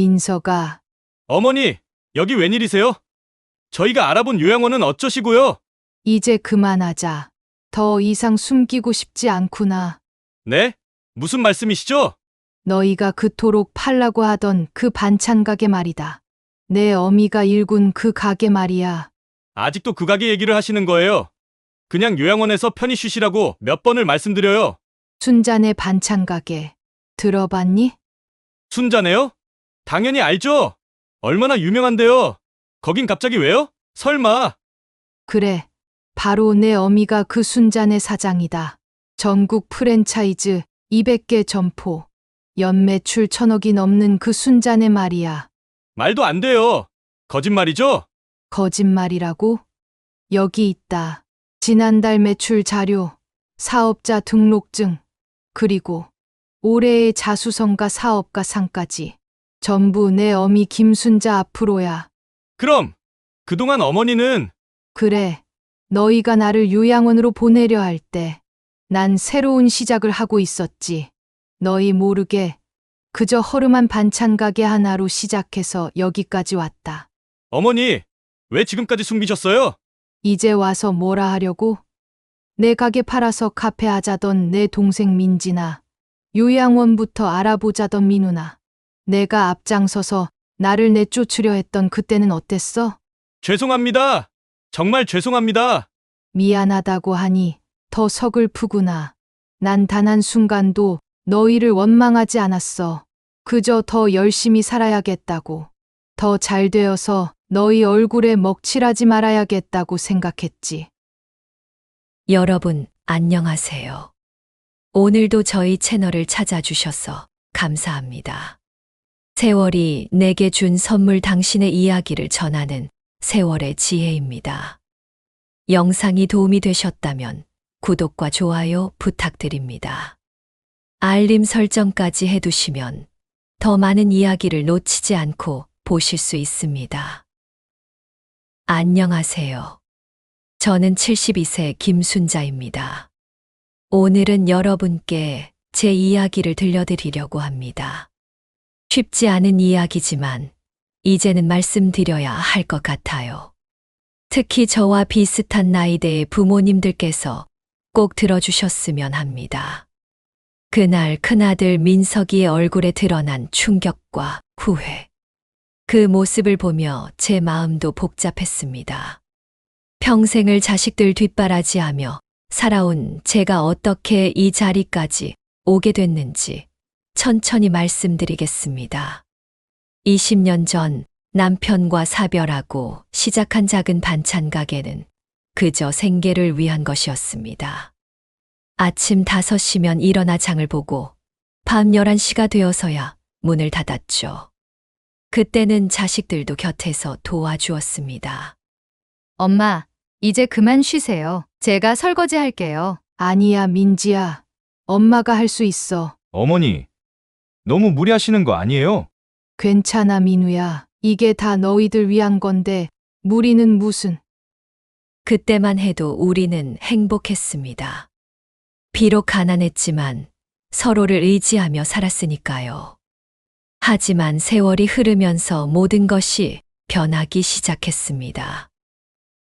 민서가 어머니, 여기 웬일이세요? 저희가 알아본 요양원은 어쩌시고요? 이제 그만하자. 더 이상 숨기고 싶지 않구나. 네? 무슨 말씀이시죠? 너희가 그토록 팔라고 하던 그 반찬 가게 말이다. 내 어미가 일군 그 가게 말이야. 아직도 그 가게 얘기를 하시는 거예요? 그냥 요양원에서 편히 쉬시라고 몇 번을 말씀드려요. 순자네 반찬 가게. 들어봤니? 순자네요? 당연히 알죠? 얼마나 유명한데요? 거긴 갑자기 왜요? 설마. 그래. 바로 내 어미가 그 순자네 사장이다. 전국 프랜차이즈 200개 점포. 연매출 1,000억이 넘는 그 순자네 말이야. 말도 안 돼요. 거짓말이죠? 거짓말이라고? 여기 있다. 지난달 매출 자료, 사업자 등록증, 그리고 올해의 자수성가 사업가 상까지. 전부 내 어미 김순자 앞으로야. 그럼 그동안 어머니는 그래. 너희가 나를 요양원으로 보내려 할 때, 난 새로운 시작을 하고 있었지. 너희 모르게 그저 허름한 반찬 가게 하나로 시작해서 여기까지 왔다. 어머니, 왜 지금까지 숨기셨어요? 이제 와서 뭐라 하려고? 내 가게 팔아서 카페 하자던 내 동생 민지나, 요양원부터 알아보자던 민우나, 내가 앞장서서 나를 내쫓으려 했던 그때는 어땠어? 죄송합니다. 정말 죄송합니다. 미안하다고 하니 더 서글프구나. 난 단 한순간도 너희를 원망하지 않았어. 그저 더 열심히 살아야겠다고. 더 잘 되어서 너희 얼굴에 먹칠하지 말아야겠다고 생각했지. 여러분, 안녕하세요. 오늘도 저희 채널을 찾아주셔서 감사합니다. 세월이 내게 준 선물 당신의 이야기를 전하는 세월의 지혜입니다. 영상이 도움이 되셨다면 구독과 좋아요 부탁드립니다. 알림 설정까지 해두시면 더 많은 이야기를 놓치지 않고 보실 수 있습니다. 안녕하세요. 저는 72세 김순자입니다. 오늘은 여러분께 제 이야기를 들려드리려고 합니다. 쉽지 않은 이야기지만 이제는 말씀드려야 할 것 같아요. 특히 저와 비슷한 나이대의 부모님들께서 꼭 들어주셨으면 합니다. 그날 큰아들 민석이의 얼굴에 드러난 충격과 후회. 그 모습을 보며 제 마음도 복잡했습니다. 평생을 자식들 뒷바라지하며 살아온 제가 어떻게 이 자리까지 오게 됐는지 천천히 말씀드리겠습니다. 20년 전 남편과 사별하고 시작한 작은 반찬 가게는 그저 생계를 위한 것이었습니다. 아침 5시면 일어나 장을 보고 밤 11시가 되어서야 문을 닫았죠. 그때는 자식들도 곁에서 도와주었습니다. 엄마, 이제 그만 쉬세요. 제가 설거지 할게요. 아니야, 민지야. 엄마가 할 수 있어. 어머니, 너무 무리하시는 거 아니에요? 괜찮아, 민우야. 이게 다 너희들 위한 건데, 무리는 무슨. 그때만 해도 우리는 행복했습니다. 비록 가난했지만 서로를 의지하며 살았으니까요. 하지만 세월이 흐르면서 모든 것이 변하기 시작했습니다.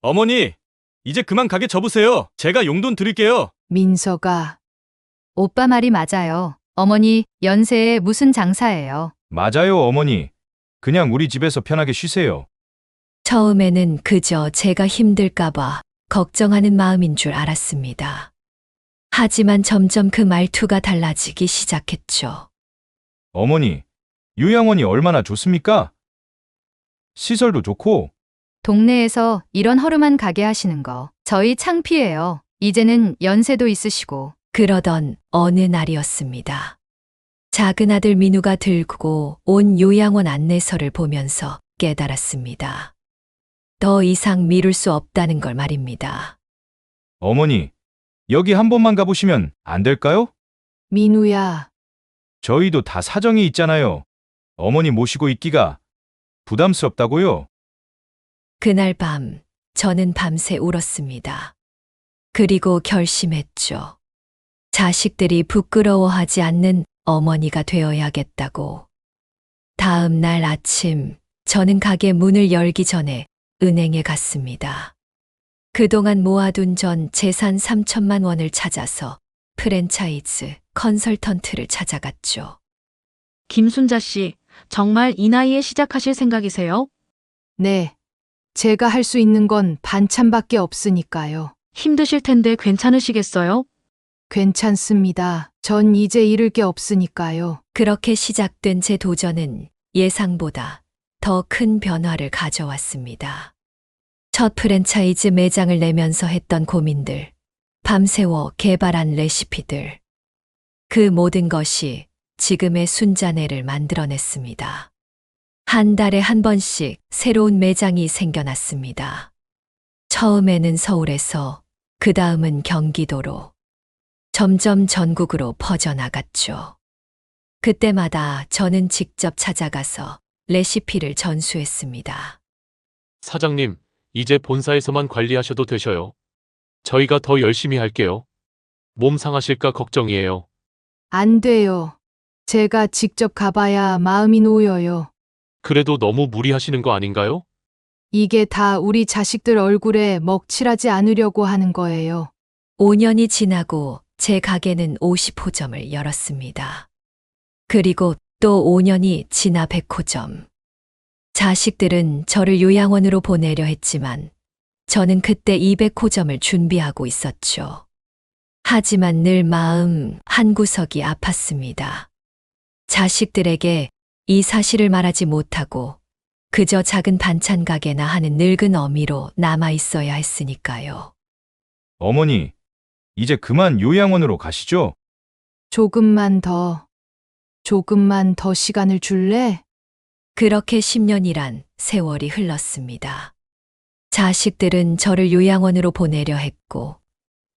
어머니, 이제 그만 가게 접으세요. 제가 용돈 드릴게요. 민서가 오빠 말이 맞아요. 어머니, 연세에 무슨 장사예요. 맞아요, 어머니. 그냥 우리 집에서 편하게 쉬세요. 처음에는 그저 제가 힘들까봐 걱정하는 마음인 줄 알았습니다. 하지만 점점 그 말투가 달라지기 시작했죠. 어머니, 요양원이 얼마나 좋습니까? 시설도 좋고, 동네에서 이런 허름한 가게 하시는 거 저희 창피해요. 이제는 연세도 있으시고. 그러던 어느 날이었습니다. 작은 아들 민우가 들고 온 요양원 안내서를 보면서 깨달았습니다. 더 이상 미룰 수 없다는 걸 말입니다. 어머니, 여기 한 번만 가보시면 안 될까요? 민우야. 저희도 다 사정이 있잖아요. 어머니 모시고 있기가 부담스럽다고요. 그날 밤 저는 밤새 울었습니다. 그리고 결심했죠. 자식들이 부끄러워하지 않는 어머니가 되어야겠다고. 다음 날 아침, 저는 가게 문을 열기 전에 은행에 갔습니다. 그동안 모아둔 전 재산 3천만 원을 찾아서 프랜차이즈 컨설턴트를 찾아갔죠. 김순자 씨, 정말 이 나이에 시작하실 생각이세요? 네. 제가 할 수 있는 건 반찬밖에 없으니까요. 힘드실 텐데 괜찮으시겠어요? 괜찮습니다. 전 이제 잃을 게 없으니까요. 그렇게 시작된 제 도전은 예상보다 더 큰 변화를 가져왔습니다. 첫 프랜차이즈 매장을 내면서 했던 고민들, 밤새워 개발한 레시피들, 그 모든 것이 지금의 순자네를 만들어냈습니다. 한 달에 한 번씩 새로운 매장이 생겨났습니다. 처음에는 서울에서, 그 다음은 경기도로, 점점 전국으로 퍼져나갔죠. 그때마다 저는 직접 찾아가서 레시피를 전수했습니다. 사장님, 이제 본사에서만 관리하셔도 되셔요. 저희가 더 열심히 할게요. 몸 상하실까 걱정이에요. 안 돼요. 제가 직접 가봐야 마음이 놓여요. 그래도 너무 무리하시는 거 아닌가요? 이게 다 우리 자식들 얼굴에 먹칠하지 않으려고 하는 거예요. 5년이 지나고 제 가게는 50호점을 열었습니다. 그리고 또 5년이 지나 100호점. 자식들은 저를 요양원으로 보내려 했지만 저는 그때 200호점을 준비하고 있었죠. 하지만 늘 마음 한구석이 아팠습니다. 자식들에게 이 사실을 말하지 못하고 그저 작은 반찬 가게나 하는 늙은 어미로 남아 있어야 했으니까요. 어머니, 이제 그만 요양원으로 가시죠. 조금만 더 시간을 줄래? 그렇게 10년이란 세월이 흘렀습니다. 자식들은 저를 요양원으로 보내려 했고,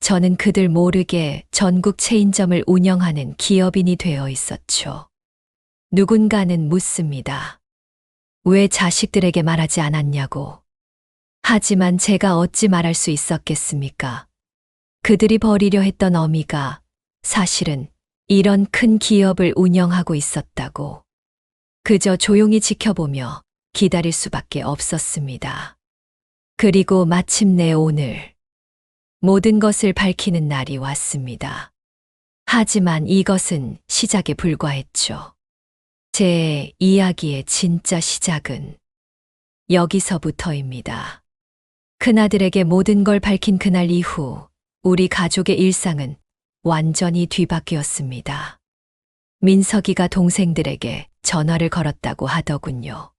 저는 그들 모르게 전국 체인점을 운영하는 기업인이 되어 있었죠. 누군가는 묻습니다. 왜 자식들에게 말하지 않았냐고. 하지만 제가 어찌 말할 수 있었겠습니까? 그들이 버리려 했던 어미가 사실은 이런 큰 기업을 운영하고 있었다고. 그저 조용히 지켜보며 기다릴 수밖에 없었습니다. 그리고 마침내 오늘 모든 것을 밝히는 날이 왔습니다. 하지만 이것은 시작에 불과했죠. 제 이야기의 진짜 시작은 여기서부터입니다. 큰아들에게 모든 걸 밝힌 그날 이후 우리 가족의 일상은 완전히 뒤바뀌었습니다. 민석이가 동생들에게 전화를 걸었다고 하더군요.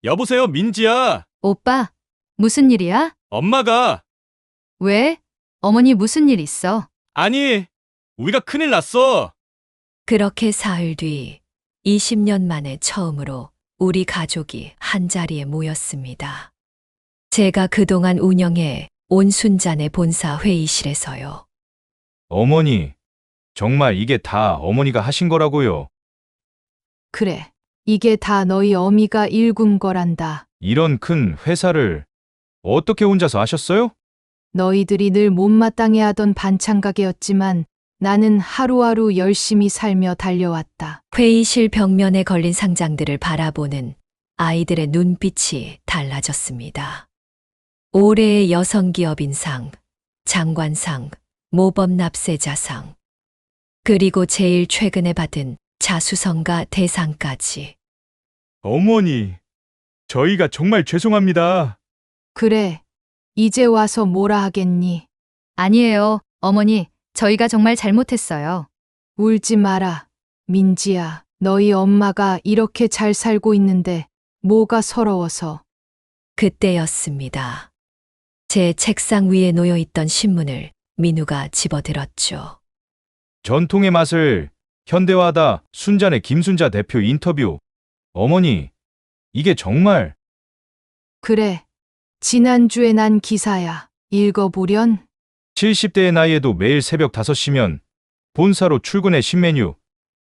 여보세요, 민지야. 오빠, 무슨 일이야? 엄마가. 왜? 어머니 무슨 일 있어? 아니, 우리가 큰일 났어. 그렇게 사흘 뒤 20년 만에 처음으로 우리 가족이 한자리에 모였습니다. 제가 그동안 운영해 온 순잔의 본사 회의실에서요. 어머니, 정말 이게 다 어머니가 하신 거라고요. 그래. 이게 다 너희 어미가 일군 거란다. 이런 큰 회사를 어떻게 혼자서 하셨어요? 너희들이 늘 못마땅해 하던 반찬 가게였지만 나는 하루하루 열심히 살며 달려왔다. 회의실 벽면에 걸린 상장들을 바라보는 아이들의 눈빛이 달라졌습니다. 올해의 여성기업인상, 장관상, 모범납세자상, 그리고 제일 최근에 받은 자수성가 대상까지. 어머니, 저희가 정말 죄송합니다. 그래. 이제 와서 뭐라 하겠니? 아니에요, 어머니. 저희가 정말 잘못했어요. 울지 마라. 민지야, 너희 엄마가 이렇게 잘 살고 있는데 뭐가 서러워서. 그때였습니다. 제 책상 위에 놓여 있던 신문을 민우가 집어들었죠. 전통의 맛을 현대화하다 순잔의 김순자 대표 인터뷰. 어머니, 이게 정말 그래. 지난주에 난 기사야. 읽어보련? 70대의 나이에도 매일 새벽 5시면 본사로 출근해 신메뉴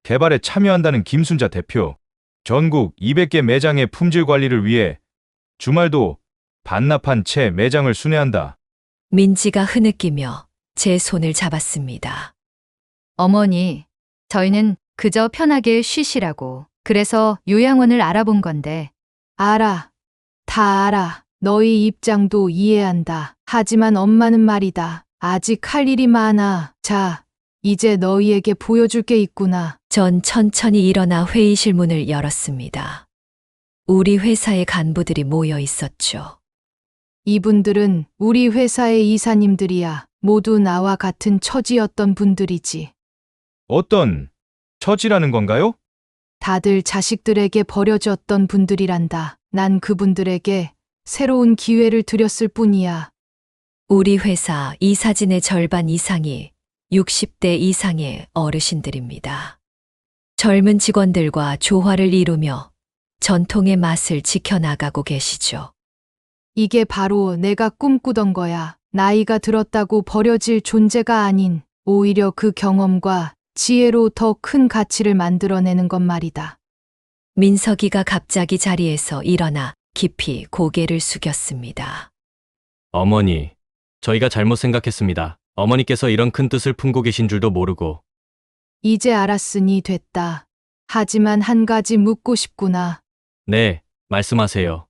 개발에 참여한다는 김순자 대표. 전국 200개 매장의 품질 관리를 위해 주말도 반납한 채 매장을 순회한다. 민지가 흐느끼며 제 손을 잡았습니다. 어머니, 저희는 그저 편하게 쉬시라고 그래서 요양원을 알아본 건데 알아. 다 알아. 너희 입장도 이해한다. 하지만 엄마는 말이다. 아직 할 일이 많아. 자, 이제 너희에게 보여줄 게 있구나. 전 천천히 일어나 회의실 문을 열었습니다. 우리 회사의 간부들이 모여 있었죠. 이분들은 우리 회사의 이사님들이야. 모두 나와 같은 처지였던 분들이지. 어떤 처지라는 건가요? 다들 자식들에게 버려졌던 분들이란다. 난 그분들에게 새로운 기회를 드렸을 뿐이야. 우리 회사 이사진의 절반 이상이 60대 이상의 어르신들입니다. 젊은 직원들과 조화를 이루며 전통의 맛을 지켜나가고 계시죠. 이게 바로 내가 꿈꾸던 거야. 나이가 들었다고 버려질 존재가 아닌 오히려 그 경험과 지혜로 더 큰 가치를 만들어내는 것 말이다. 민석이가 갑자기 자리에서 일어나 깊이 고개를 숙였습니다. 어머니, 저희가 잘못 생각했습니다. 어머니께서 이런 큰 뜻을 품고 계신 줄도 모르고. 이제 알았으니 됐다. 하지만 한 가지 묻고 싶구나. 네, 말씀하세요.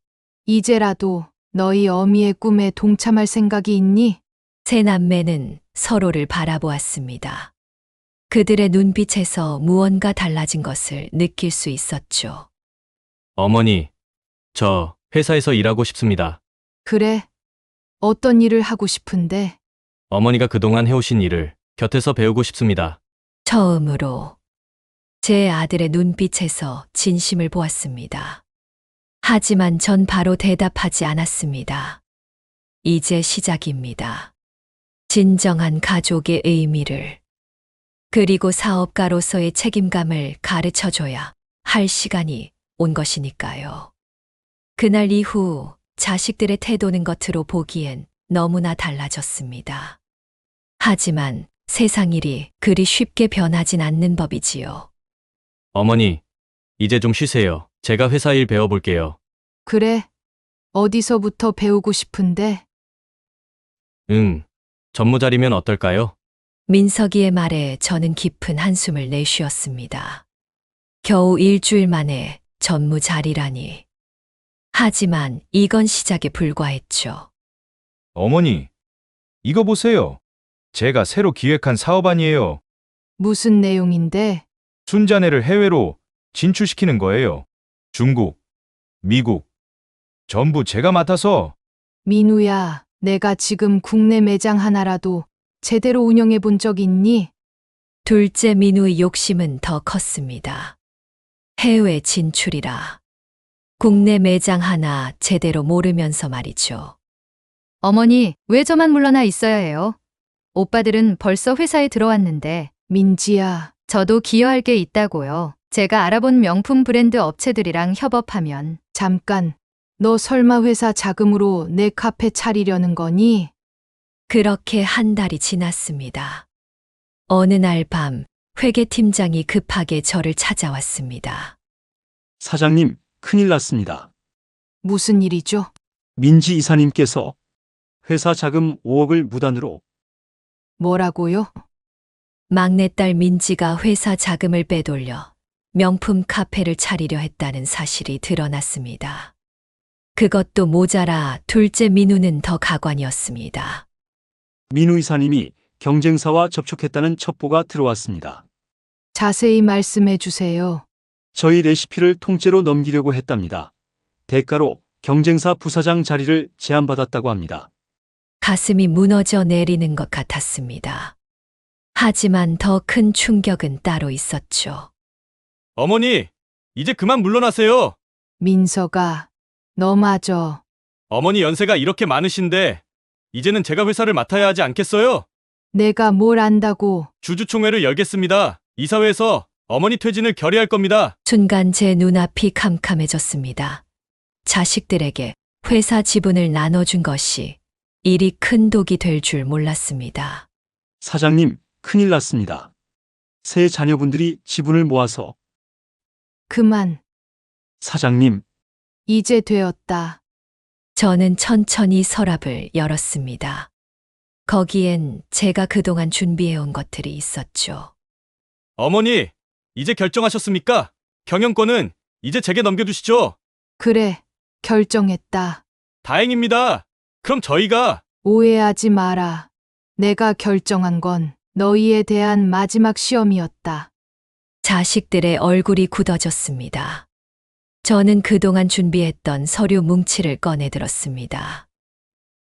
이제라도 너희 어미의 꿈에 동참할 생각이 있니? 세 남매는 서로를 바라보았습니다. 그들의 눈빛에서 무언가 달라진 것을 느낄 수 있었죠. 어머니, 저 회사에서 일하고 싶습니다. 그래. 어떤 일을 하고 싶은데? 어머니가 그동안 해오신 일을 곁에서 배우고 싶습니다. 처음으로 제 아들의 눈빛에서 진심을 보았습니다. 하지만 전 바로 대답하지 않았습니다. 이제 시작입니다. 진정한 가족의 의미를, 그리고 사업가로서의 책임감을 가르쳐줘야 할 시간이 온 것이니까요. 그날 이후 자식들의 태도는 겉으로 보기엔 너무나 달라졌습니다. 하지만 세상 일이 그리 쉽게 변하진 않는 법이지요. 어머니, 이제 좀 쉬세요. 제가 회사 일 배워볼게요. 그래. 어디서부터 배우고 싶은데? 전무자리면 어떨까요? 민석이의 말에 저는 깊은 한숨을 내쉬었습니다. 겨우 일주일 만에 전무 자리라니. 하지만 이건 시작에 불과했죠. 어머니, 이거 보세요. 제가 새로 기획한 사업안이에요. 무슨 내용인데? 순자네를 해외로 진출시키는 거예요. 중국, 미국, 전부 제가 맡아서. 민우야, 내가 지금 국내 매장 하나라도 제대로 운영해 본 적 있니? 둘째 민우의 욕심은 더 컸습니다. 해외 진출이라. 국내 매장 하나 제대로 모르면서 말이죠. 어머니, 왜 저만 물러나 있어야 해요? 오빠들은 벌써 회사에 들어왔는데 민지야, 저도 기여할 게 있다고요. 제가 알아본 명품 브랜드 업체들이랑 협업하면 잠깐. 너 설마 회사 자금으로 내 카페 차리려는 거니? 그렇게 한 달이 지났습니다. 어느 날 밤 회계팀장이 급하게 저를 찾아왔습니다. 사장님, 큰일 났습니다. 무슨 일이죠? 민지 이사님께서 회사 자금 5억을 무단으로. 뭐라고요? 막내딸 민지가 회사 자금을 빼돌려 명품 카페를 차리려 했다는 사실이 드러났습니다. 그것도 모자라 둘째 민우는 더 가관이었습니다. 민우 이사님이 경쟁사와 접촉했다는 첩보가 들어왔습니다. 자세히 말씀해 주세요. 저희 레시피를 통째로 넘기려고 했답니다. 대가로 경쟁사 부사장 자리를 제안받았다고 합니다. 가슴이 무너져 내리는 것 같았습니다. 하지만 더 큰 충격은 따로 있었죠. 어머니, 이제 그만 물러나세요. 민서가, 너 맞어. 어머니 연세가 이렇게 많으신데 이제는 제가 회사를 맡아야 하지 않겠어요? 내가 뭘 안다고. 주주총회를 열겠습니다. 이사회에서 어머니 퇴진을 결의할 겁니다. 순간 제 눈앞이 캄캄해졌습니다. 자식들에게 회사 지분을 나눠준 것이 이리 큰 독이 될 줄 몰랐습니다. 사장님, 큰일 났습니다. 새 자녀분들이 지분을 모아서. 그만. 사장님, 이제 되었다. 저는 천천히 서랍을 열었습니다. 거기엔 제가 그동안 준비해온 것들이 있었죠. 어머니, 이제 결정하셨습니까? 경영권은 이제 제게 넘겨주시죠. 그래, 결정했다. 다행입니다. 그럼 저희가 오해하지 마라. 내가 결정한 건 너희에 대한 마지막 시험이었다. 자식들의 얼굴이 굳어졌습니다. 저는 그동안 준비했던 서류 뭉치를 꺼내들었습니다.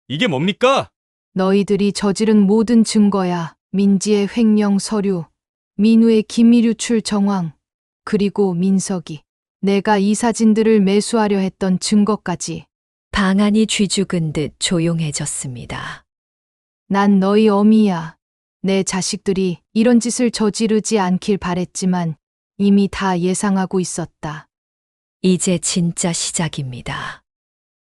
이게 뭡니까? 너희들이 저지른 모든 증거야. 민지의 횡령 서류, 민우의 기밀 유출 정황, 그리고 민석이 내가 이 사진들을 매수하려 했던 증거까지. 방안이 쥐죽은 듯 조용해졌습니다. 난 너희 어미야. 내 자식들이 이런 짓을 저지르지 않길 바랬지만 이미 다 예상하고 있었다. 이제 진짜 시작입니다.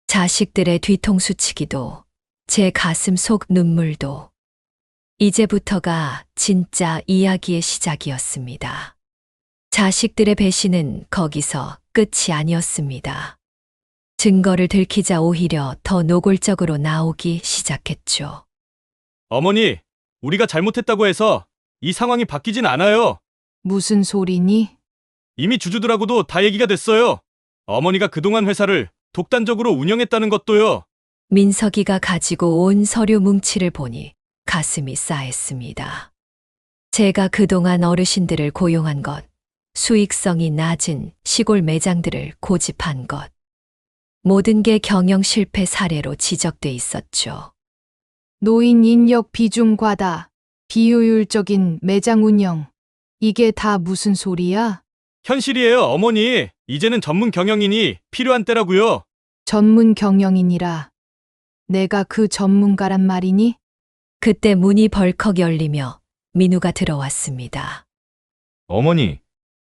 자식들의 뒤통수치기도, 제 가슴 속 눈물도. 이제부터가 진짜 이야기의 시작이었습니다. 자식들의 배신은 거기서 끝이 아니었습니다. 증거를 들키자 오히려 더 노골적으로 나오기 시작했죠. 어머니, 우리가 잘못했다고 해서 이 상황이 바뀌진 않아요. 무슨 소리니? 이미 주주들하고도 다 얘기가 됐어요. 어머니가 그동안 회사를 독단적으로 운영했다는 것도요. 민석이가 가지고 온 서류 뭉치를 보니 가슴이 싸했습니다. 제가 그동안 어르신들을 고용한 것, 수익성이 낮은 시골 매장들을 고집한 것, 모든 게 경영 실패 사례로 지적돼 있었죠. 노인 인력 비중 과다, 비효율적인 매장 운영. 이게 다 무슨 소리야? 현실이에요, 어머니. 이제는 전문 경영인이 필요한 때라고요. 전문 경영인이라. 내가 그 전문가란 말이니? 그때 문이 벌컥 열리며 민우가 들어왔습니다. 어머니,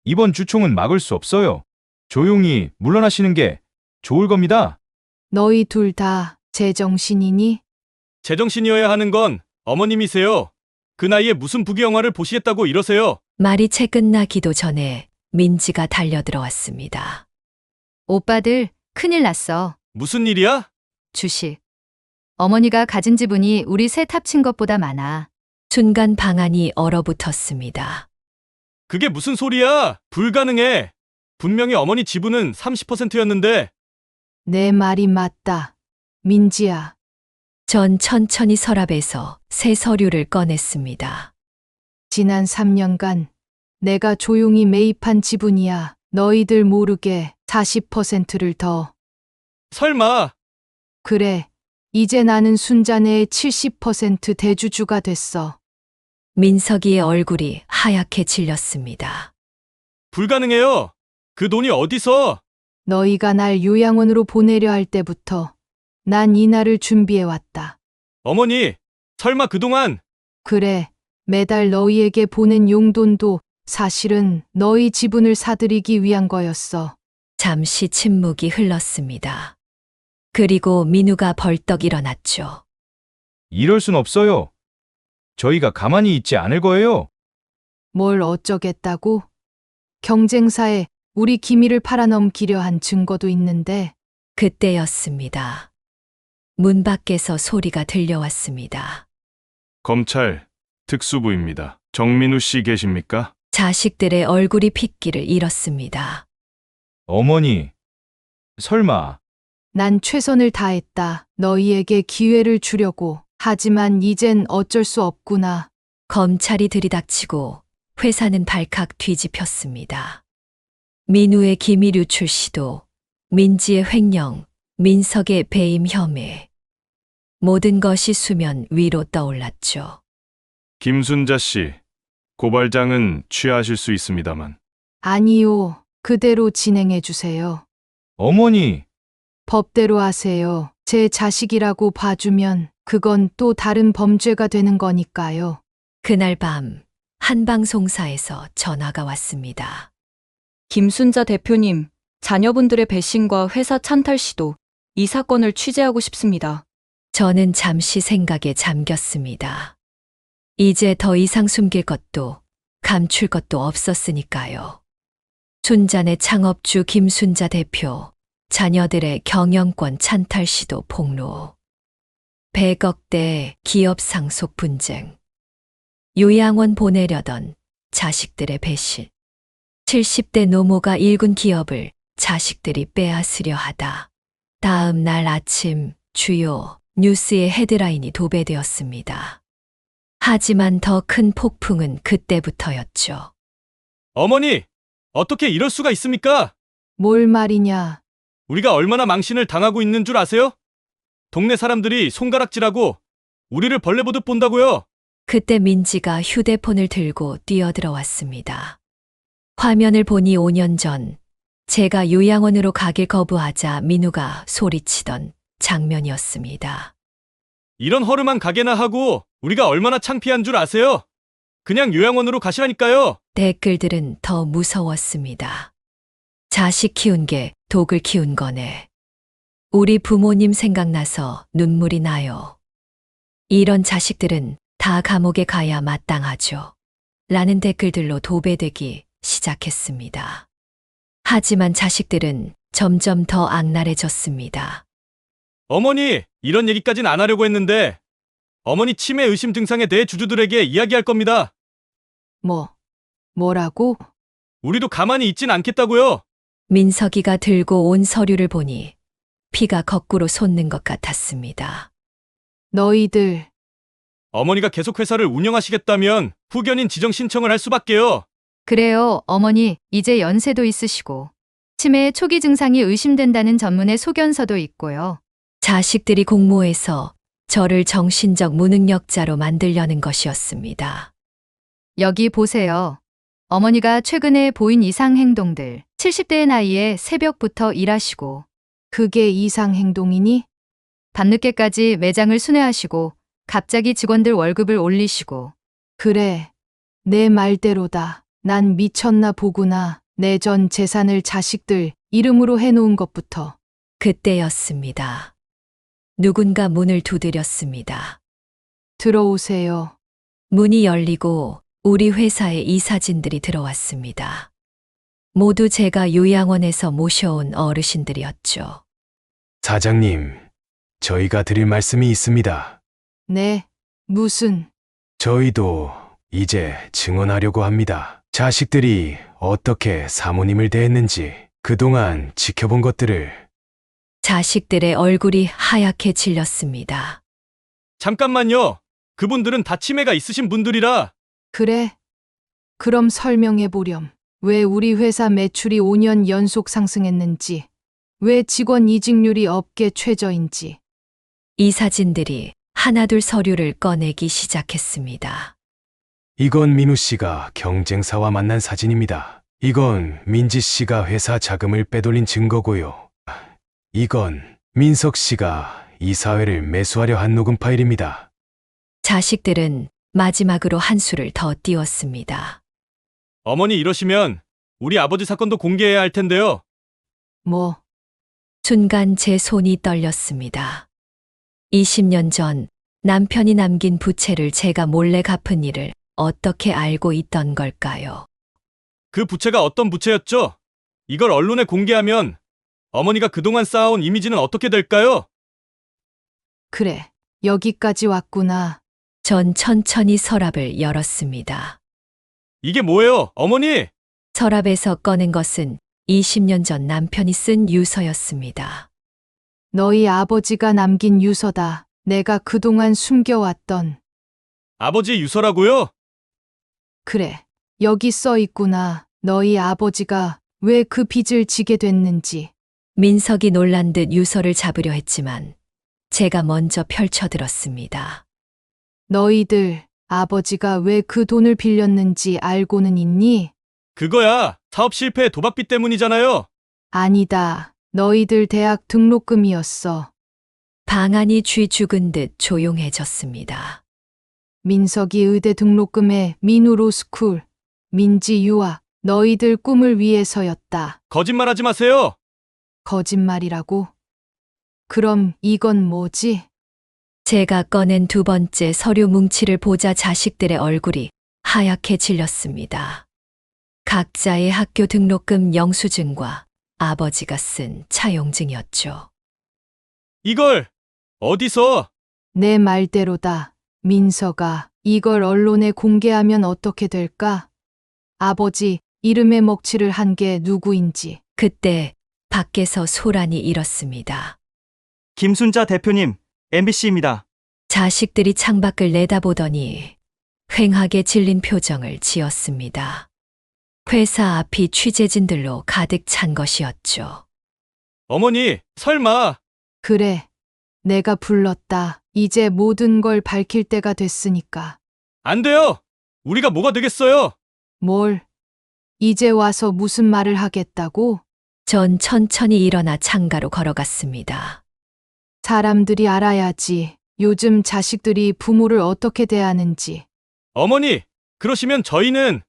이번 주총은 막을 수 없어요. 조용히 물러나시는 게 좋을 겁니다. 너희 둘 다 제정신이니? 제정신이어야 하는 건 어머님이세요. 그 나이에 무슨 부귀영화를 보시겠다고 이러세요. 말이 채 끝나기도 전에 민지가 달려들어왔습니다. 오빠들, 큰일 났어. 무슨 일이야? 주식. 어머니가 가진 지분이 우리 셋 합친 것보다 많아. 순간 방안이 얼어붙었습니다. 그게 무슨 소리야? 불가능해. 분명히 어머니 지분은 30%였는데. 내 말이 맞다. 민지야. 전 천천히 서랍에서 새 서류를 꺼냈습니다. 지난 3년간 내가 조용히 매입한 지분이야. 너희들 모르게 40%를 더. 설마. 그래. 이제 나는 순자네의 70% 대주주가 됐어. 민석이의 얼굴이 하얗게 질렸습니다. 불가능해요. 그 돈이 어디서? 너희가 날 요양원으로 보내려 할 때부터 난 이 날을 준비해왔다. 어머니, 설마 그동안 그래. 매달 너희에게 보낸 용돈도 사실은 너희 지분을 사들이기 위한 거였어. 잠시 침묵이 흘렀습니다. 그리고 민우가 벌떡 일어났죠. 이럴 순 없어요. 저희가 가만히 있지 않을 거예요. 뭘 어쩌겠다고? 경쟁사에 우리 기밀을 팔아넘기려 한 증거도 있는데. 그때였습니다. 문 밖에서 소리가 들려왔습니다. 검찰 특수부입니다. 정민우 씨 계십니까? 자식들의 얼굴이 핏기를 잃었습니다. 어머니, 설마 난 최선을 다했다. 너희에게 기회를 주려고. 하지만 이젠 어쩔 수 없구나. 검찰이 들이닥치고 회사는 발칵 뒤집혔습니다. 민우의 기밀 유출 시도, 민지의 횡령, 민석의 배임 혐의. 모든 것이 수면 위로 떠올랐죠. 김순자 씨, 고발장은 취하하실 수 있습니다만. 아니요. 그대로 진행해 주세요. 어머니, 법대로 하세요. 제 자식이라고 봐주면 그건 또 다른 범죄가 되는 거니까요. 그날 밤 한방송사에서 전화가 왔습니다. 김순자 대표님, 자녀분들의 배신과 회사 찬탈 시도, 이 사건을 취재하고 싶습니다. 저는 잠시 생각에 잠겼습니다. 이제 더 이상 숨길 것도 감출 것도 없었으니까요. 순자네 창업주 김순자 대표, 자녀들의 경영권 찬탈 시도 폭로, 100억대 기업 상속 분쟁, 요양원 보내려던 자식들의 배신. 70대 노모가 일군 기업을 자식들이 빼앗으려 하다. 다음 날 아침 주요 뉴스의 헤드라인이 도배되었습니다. 하지만 더 큰 폭풍은 그때부터였죠. 어머니, 어떻게 이럴 수가 있습니까? 뭘 말이냐? 우리가 얼마나 망신을 당하고 있는 줄 아세요? 동네 사람들이 손가락질하고 우리를 벌레 보듯 본다고요. 그때 민지가 휴대폰을 들고 뛰어들어왔습니다. 화면을 보니 5년 전 제가 요양원으로 가길 거부하자 민우가 소리치던 장면이었습니다. 이런 허름한 가게나 하고 우리가 얼마나 창피한 줄 아세요? 그냥 요양원으로 가시라니까요. 댓글들은 더 무서웠습니다. 자식 키운 게 독을 키운 거네. 우리 부모님 생각나서 눈물이 나요. 이런 자식들은 다 감옥에 가야 마땅하죠. 라는 댓글들로 도배되기 시작했습니다. 하지만 자식들은 점점 더 악랄해졌습니다. 어머니, 이런 얘기까진 안 하려고 했는데 어머니 치매 의심 증상에 대해 주주들에게 이야기할 겁니다. 뭐라고? 우리도 가만히 있진 않겠다고요. 민석이가 들고 온 서류를 보니 피가 거꾸로 솟는 것 같았습니다. 너희들, 어머니가 계속 회사를 운영하시겠다면 후견인 지정 신청을 할 수밖에요. 그래요, 어머니. 이제 연세도 있으시고 치매의 초기 증상이 의심된다는 전문의 소견서도 있고요. 자식들이 공모해서 저를 정신적 무능력자로 만들려는 것이었습니다. 여기 보세요. 어머니가 최근에 보인 이상 행동들. 70대의 나이에 새벽부터 일하시고 그게 이상 행동이니? 밤늦게까지 매장을 순회하시고 갑자기 직원들 월급을 올리시고 그래, 내 말대로다. 난 미쳤나 보구나. 내 전 재산을 자식들 이름으로 해놓은 것부터. 그때였습니다. 누군가 문을 두드렸습니다. 들어오세요. 문이 열리고 우리 회사의 이사진들이 들어왔습니다. 모두 제가 요양원에서 모셔온 어르신들이었죠. 사장님, 저희가 드릴 말씀이 있습니다. 네, 무슨, 저희도 이제 증언하려고 합니다. 자식들이 어떻게 사모님을 대했는지 그동안 지켜본 것들을. 자식들의 얼굴이 하얗게 질렸습니다. 잠깐만요. 그분들은 다 치매가 있으신 분들이라. 그래? 그럼 설명해 보렴. 왜 우리 회사 매출이 5년 연속 상승했는지, 왜 직원 이직률이 업계 최저인지. 이사진들이 하나둘 서류를 꺼내기 시작했습니다. 이건 민우 씨가 경쟁사와 만난 사진입니다. 이건 민지 씨가 회사 자금을 빼돌린 증거고요. 이건 민석 씨가 이사회를 매수하려 한 녹음 파일입니다. 자식들은 마지막으로 한수를 더 띄웠습니다. 어머니 이러시면 우리 아버지 사건도 공개해야 할 텐데요. 순간 제 손이 떨렸습니다. 20년 전 남편이 남긴 부채를 제가 몰래 갚은 일을 어떻게 알고 있던 걸까요? 그 부채가 어떤 부채였죠? 이걸 언론에 공개하면 어머니가 그동안 쌓아온 이미지는 어떻게 될까요? 그래, 여기까지 왔구나. 전 천천히 서랍을 열었습니다. 이게 뭐예요, 어머니? 서랍에서 꺼낸 것은 20년 전 남편이 쓴 유서였습니다. 너희 아버지가 남긴 유서다. 내가 그동안 숨겨왔던. 아버지 유서라고요? 그래, 여기 써 있구나. 너희 아버지가 왜 그 빚을 지게 됐는지. 민석이 놀란 듯 유서를 잡으려 했지만 제가 먼저 펼쳐들었습니다. 너희들 아버지가 왜 그 돈을 빌렸는지 알고는 있니? 그거야 사업 실패 도박비 때문이잖아요. 아니다. 너희들 대학 등록금이었어. 방안이 쥐 죽은 듯 조용해졌습니다. 민석이 의대 등록금에 민우 로스쿨, 민지 유학, 너희들 꿈을 위해서였다. 거짓말하지 마세요. 거짓말이라고? 그럼 이건 뭐지? 제가 꺼낸 두 번째 서류 뭉치를 보자 자식들의 얼굴이 하얗게 질렸습니다. 각자의 학교 등록금 영수증과 아버지가 쓴 차용증이었죠. 이걸 어디서? 내 말대로다. 민서가 이걸 언론에 공개하면 어떻게 될까? 아버지, 이름에 먹칠을 한 게 누구인지. 그때 밖에서 소란이 일었습니다. 김순자 대표님, MBC입니다. 자식들이 창밖을 내다보더니 휑하게 질린 표정을 지었습니다. 회사 앞이 취재진들로 가득 찬 것이었죠. 어머니, 설마. 그래. 내가 불렀다. 이제 모든 걸 밝힐 때가 됐으니까. 안 돼요. 우리가 뭐가 되겠어요? 뭘? 이제 와서 무슨 말을 하겠다고? 전 천천히 일어나 창가로 걸어갔습니다. 사람들이 알아야지. 요즘 자식들이 부모를 어떻게 대하는지. 어머니, 그러시면 저희는.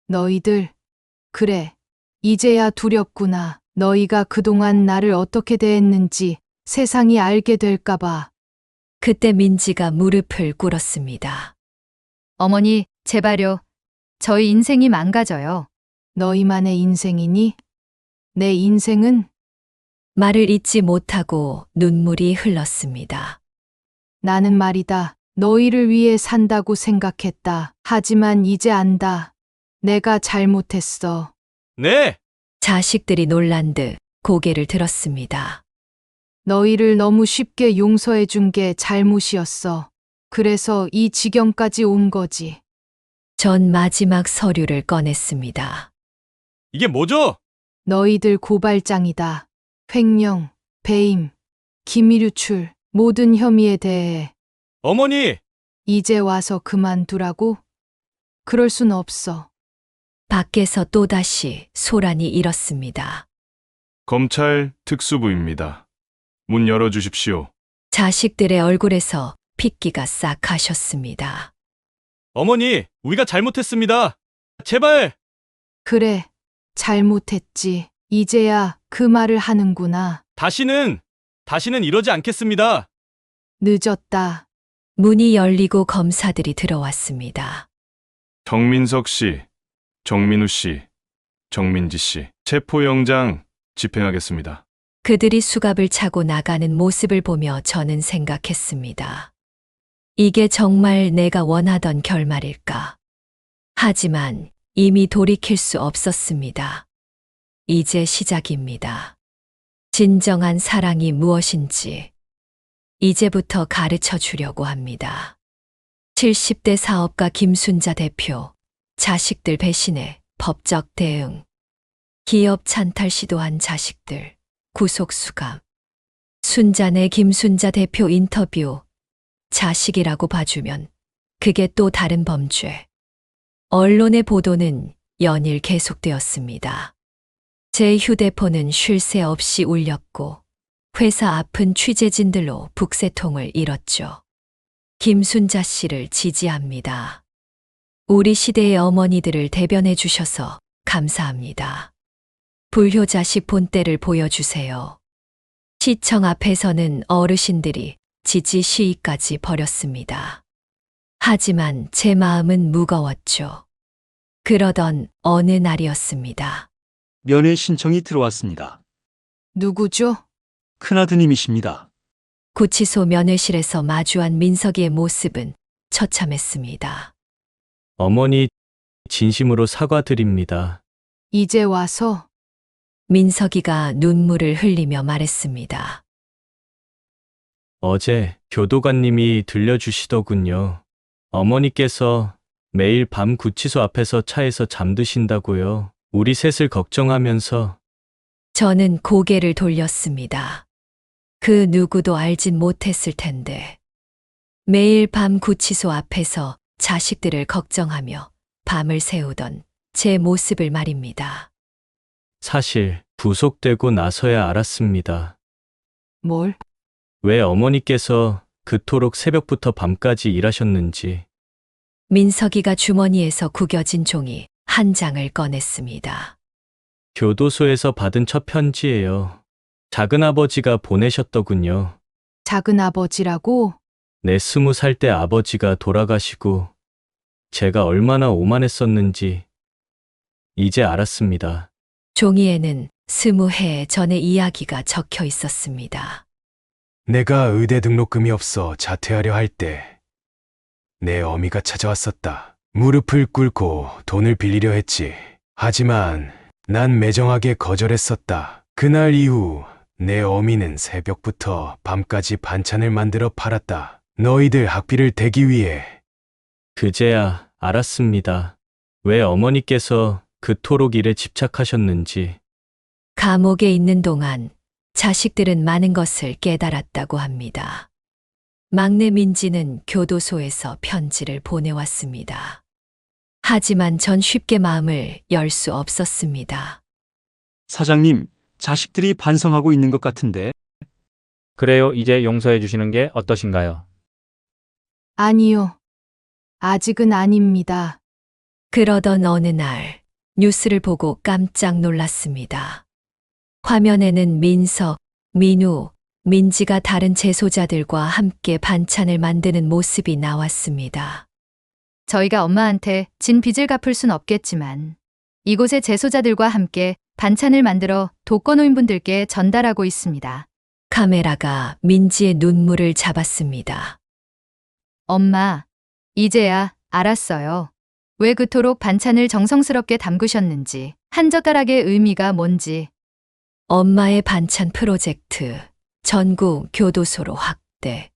너희들. 그래. 이제야 두렵구나. 너희가 그동안 나를 어떻게 대했는지 세상이 알게 될까봐. 그때 민지가 무릎을 꿇었습니다. 어머니, 제발요. 저희 인생이 망가져요. 너희만의 인생이니? 내 인생은? 말을 잇지 못하고 눈물이 흘렀습니다. 나는 말이다. 너희를 위해 산다고 생각했다. 하지만 이제 안다. 내가 잘못했어. 네. 자식들이 놀란 듯 고개를 들었습니다. 너희를 너무 쉽게 용서해 준 게 잘못이었어. 그래서 이 지경까지 온 거지. 전 마지막 서류를 꺼냈습니다. 이게 뭐죠? 너희들 고발장이다. 횡령, 배임, 기밀 유출, 모든 혐의에 대해. 어머니, 이제 와서 그만두라고? 그럴 순 없어. 밖에서 또다시 소란이 일었습니다. 검찰 특수부입니다. 문 열어주십시오. 자식들의 얼굴에서 핏기가 싹 가셨습니다. 어머니, 우리가 잘못했습니다. 제발. 그래, 잘못했지. 이제야 그 말을 하는구나. 다시는 이러지 않겠습니다. 늦었다. 문이 열리고 검사들이 들어왔습니다. 정민석 씨, 정민우 씨, 정민지 씨, 체포영장 집행하겠습니다. 그들이 수갑을 차고 나가는 모습을 보며 저는 생각했습니다. 이게 정말 내가 원하던 결말일까? 하지만 이미 돌이킬 수 없었습니다. 이제 시작입니다. 진정한 사랑이 무엇인지 이제부터 가르쳐 주려고 합니다. 70대 사업가 김순자 대표, 자식들 배신에 법적 대응, 기업 찬탈 시도한 자식들, 구속 수감, 순자네 김순자 대표 인터뷰, 자식이라고 봐주면 그게 또 다른 범죄. 언론의 보도는 연일 계속되었습니다. 제 휴대폰은 쉴 새 없이 울렸고 회사 앞은 취재진들로 북새통을 잃었죠. 김순자 씨를 지지합니다. 우리 시대의 어머니들을 대변해 주셔서 감사합니다. 불효자식 본때를 보여주세요. 시청 앞에서는 어르신들이 지지 시위까지 벌였습니다. 하지만 제 마음은 무거웠죠. 그러던 어느 날이었습니다. 면회 신청이 들어왔습니다. 누구죠? 큰아드님이십니다. 구치소 면회실에서 마주한 민석이의 모습은 처참했습니다. 어머니, 진심으로 사과드립니다. 이제 와서? 민석이가 눈물을 흘리며 말했습니다. 어제 교도관님이 들려주시더군요. 어머니께서 매일 밤 구치소 앞에서 차에서 잠드신다고요. 우리 셋을 걱정하면서. 저는 고개를 돌렸습니다. 그 누구도 알진 못했을 텐데. 매일 밤 구치소 앞에서 자식들을 걱정하며 밤을 새우던 제 모습을 말입니다. 사실 구속되고 나서야 알았습니다. 뭘? 왜 어머니께서 그토록 새벽부터 밤까지 일하셨는지. 민석이가 주머니에서 구겨진 종이 한 장을 꺼냈습니다. 교도소에서 받은 첫 편지예요. 작은아버지가 보내셨더군요. 작은아버지라고? 내 20살 때 아버지가 돌아가시고 제가 얼마나 오만했었는지 이제 알았습니다. 종이에는 20해 전의 이야기가 적혀 있었습니다. 내가 의대 등록금이 없어 자퇴하려 할 때 내 어미가 찾아왔었다. 무릎을 꿇고 돈을 빌리려 했지. 하지만 난 매정하게 거절했었다. 그날 이후 내 어미는 새벽부터 밤까지 반찬을 만들어 팔았다. 너희들 학비를 대기 위해. 그제야 알았습니다. 왜 어머니께서 그토록 일에 집착하셨는지. 감옥에 있는 동안 자식들은 많은 것을 깨달았다고 합니다. 막내 민지는 교도소에서 편지를 보내왔습니다. 하지만 전 쉽게 마음을 열 수 없었습니다. 사장님, 자식들이 반성하고 있는 것 같은데. 그래요. 이제 용서해 주시는 게 어떠신가요? 아니요. 아직은 아닙니다. 그러던 어느 날 뉴스를 보고 깜짝 놀랐습니다. 화면에는 민석, 민우, 민지가 다른 재소자들과 함께 반찬을 만드는 모습이 나왔습니다. 저희가 엄마한테 진 빚을 갚을 순 없겠지만 이곳의 재소자들과 함께 반찬을 만들어 독거노인분들께 전달하고 있습니다. 카메라가 민지의 눈물을 잡았습니다. 엄마, 이제야 알았어요. 왜 그토록 반찬을 정성스럽게 담그셨는지, 한 젓가락의 의미가 뭔지. 엄마의 반찬 프로젝트 전국 교도소로 확대.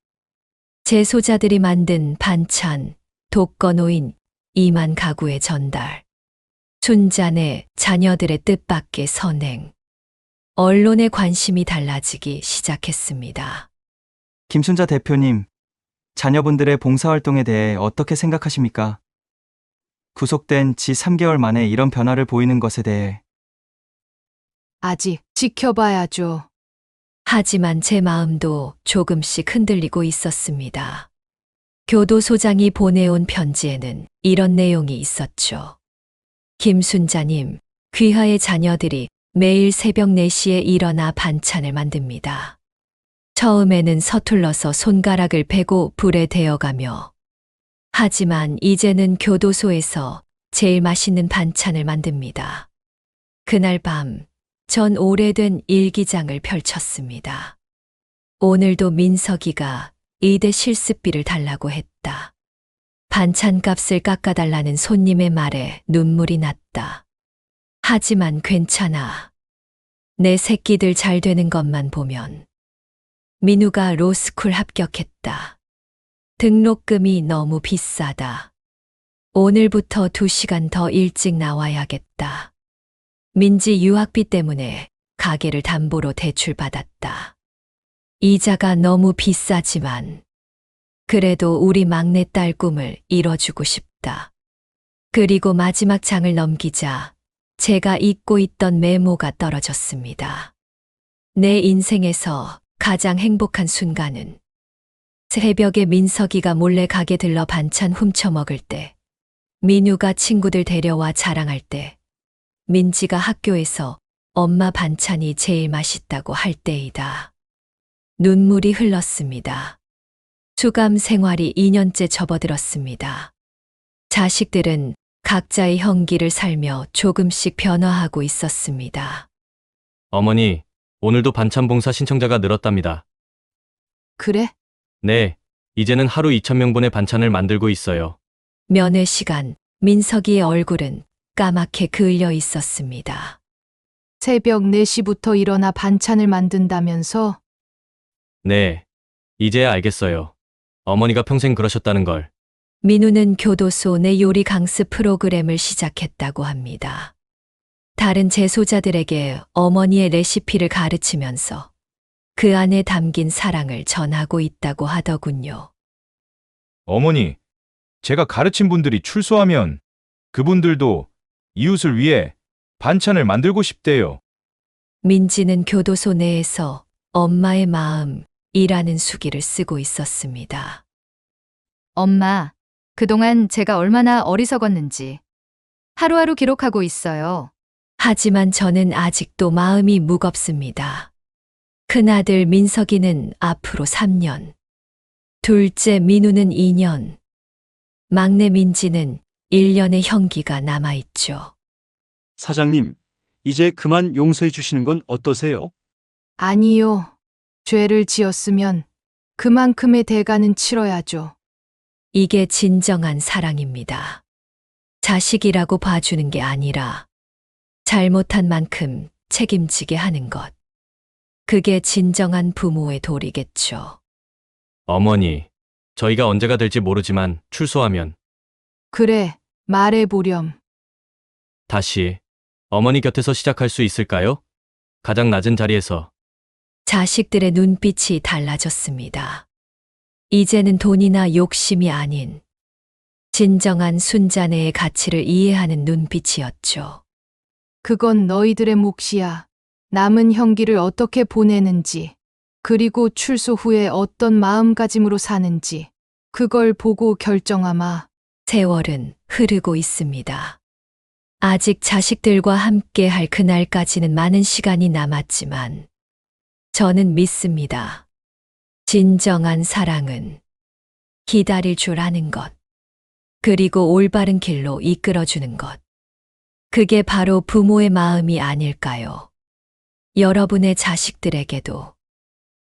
재소자들이 만든 반찬 독거노인 2만 가구에 전달. 순잔의 자녀들의 뜻밖의 선행. 언론의 관심이 달라지기 시작했습니다. 김순자 대표님, 자녀분들의 봉사활동에 대해 어떻게 생각하십니까? 구속된 지 3개월 만에 이런 변화를 보이는 것에 대해. 아직 지켜봐야죠. 하지만 제 마음도 조금씩 흔들리고 있었습니다. 교도소장이 보내온 편지에는 이런 내용이 있었죠. 김순자님, 귀하의 자녀들이 매일 새벽 4시에 일어나 반찬을 만듭니다. 처음에는 서툴러서 손가락을 베고 불에 데워가며, 하지만 이제는 교도소에서 제일 맛있는 반찬을 만듭니다. 그날 밤, 전 오래된 일기장을 펼쳤습니다. 오늘도 민석이가 2대 실습비를 달라고 했다. 반찬값을 깎아달라는 손님의 말에 눈물이 났다. 하지만 괜찮아. 내 새끼들 잘 되는 것만 보면. 민우가 로스쿨 합격했다. 등록금이 너무 비싸다. 오늘부터 2시간 더 일찍 나와야겠다. 민지 유학비 때문에 가게를 담보로 대출받았다. 이자가 너무 비싸지만 그래도 우리 막내딸 꿈을 이뤄주고 싶다. 그리고 마지막 장을 넘기자 제가 잊고 있던 메모가 떨어졌습니다. 내 인생에서 가장 행복한 순간은 새벽에 민석이가 몰래 가게 들러 반찬 훔쳐 먹을 때, 민우가 친구들 데려와 자랑할 때, 민지가 학교에서 엄마 반찬이 제일 맛있다고 할 때이다. 눈물이 흘렀습니다. 수감 생활이 2년째 접어들었습니다. 자식들은 각자의 형기를 살며 조금씩 변화하고 있었습니다. 어머니, 오늘도 반찬 봉사 신청자가 늘었답니다. 그래? 네, 이제는 하루 2,000명분의 반찬을 만들고 있어요. 면회 시간, 민석이의 얼굴은 까맣게 그을려 있었습니다. 새벽 4시부터 일어나 반찬을 만든다면서? 네, 이제야 알겠어요. 어머니가 평생 그러셨다는 걸. 민우는 교도소 내 요리 강습 프로그램을 시작했다고 합니다. 다른 재소자들에게 어머니의 레시피를 가르치면서 그 안에 담긴 사랑을 전하고 있다고 하더군요. 어머니, 제가 가르친 분들이 출소하면 그분들도 이웃을 위해 반찬을 만들고 싶대요. 민지는 교도소 내에서 엄마의 마음이라는 수기를 쓰고 있었습니다. 엄마, 그동안 제가 얼마나 어리석었는지 하루하루 기록하고 있어요. 하지만 저는 아직도 마음이 무겁습니다. 큰아들 민석이는 앞으로 3년, 둘째 민우는 2년, 막내 민지는 1년의 형기가 남아있죠. 사장님, 이제 그만 용서해 주시는 건 어떠세요? 아니요. 죄를 지었으면 그만큼의 대가는 치러야죠. 이게 진정한 사랑입니다. 자식이라고 봐주는 게 아니라 잘못한 만큼 책임지게 하는 것. 그게 진정한 부모의 도리겠죠. 어머니, 저희가 언제가 될지 모르지만 출소하면 그래, 말해보렴. 다시 어머니 곁에서 시작할 수 있을까요? 가장 낮은 자리에서. 자식들의 눈빛이 달라졌습니다. 이제는 돈이나 욕심이 아닌 진정한 순자네의 가치를 이해하는 눈빛이었죠. 그건 너희들의 몫이야. 남은 형기를 어떻게 보내는지, 그리고 출소 후에 어떤 마음가짐으로 사는지, 그걸 보고 결정하마. 세월은 흐르고 있습니다. 아직 자식들과 함께 할 그날까지는 많은 시간이 남았지만 저는 믿습니다. 진정한 사랑은 기다릴 줄 아는 것, 그리고 올바른 길로 이끌어주는 것. 그게 바로 부모의 마음이 아닐까요? 여러분의 자식들에게도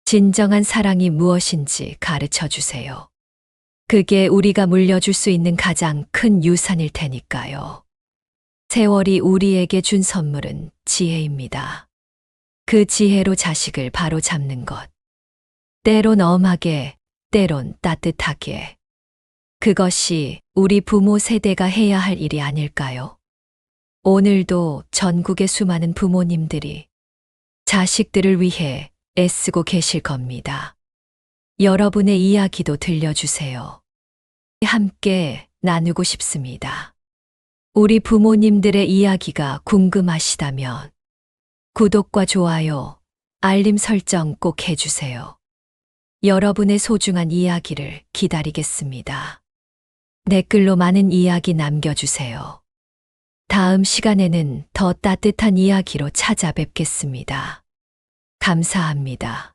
진정한 사랑이 무엇인지 가르쳐 주세요. 그게 우리가 물려줄 수 있는 가장 큰 유산일 테니까요. 세월이 우리에게 준 선물은 지혜입니다. 그 지혜로 자식을 바로 잡는 것. 때론 엄하게, 때론 따뜻하게. 그것이 우리 부모 세대가 해야 할 일이 아닐까요? 오늘도 전국의 수많은 부모님들이 자식들을 위해 애쓰고 계실 겁니다. 여러분의 이야기도 들려주세요. 함께 나누고 싶습니다. 우리 부모님들의 이야기가 궁금하시다면 구독과 좋아요, 알림 설정 꼭 해주세요. 여러분의 소중한 이야기를 기다리겠습니다. 댓글로 많은 이야기 남겨주세요. 다음 시간에는 더 따뜻한 이야기로 찾아뵙겠습니다. 감사합니다.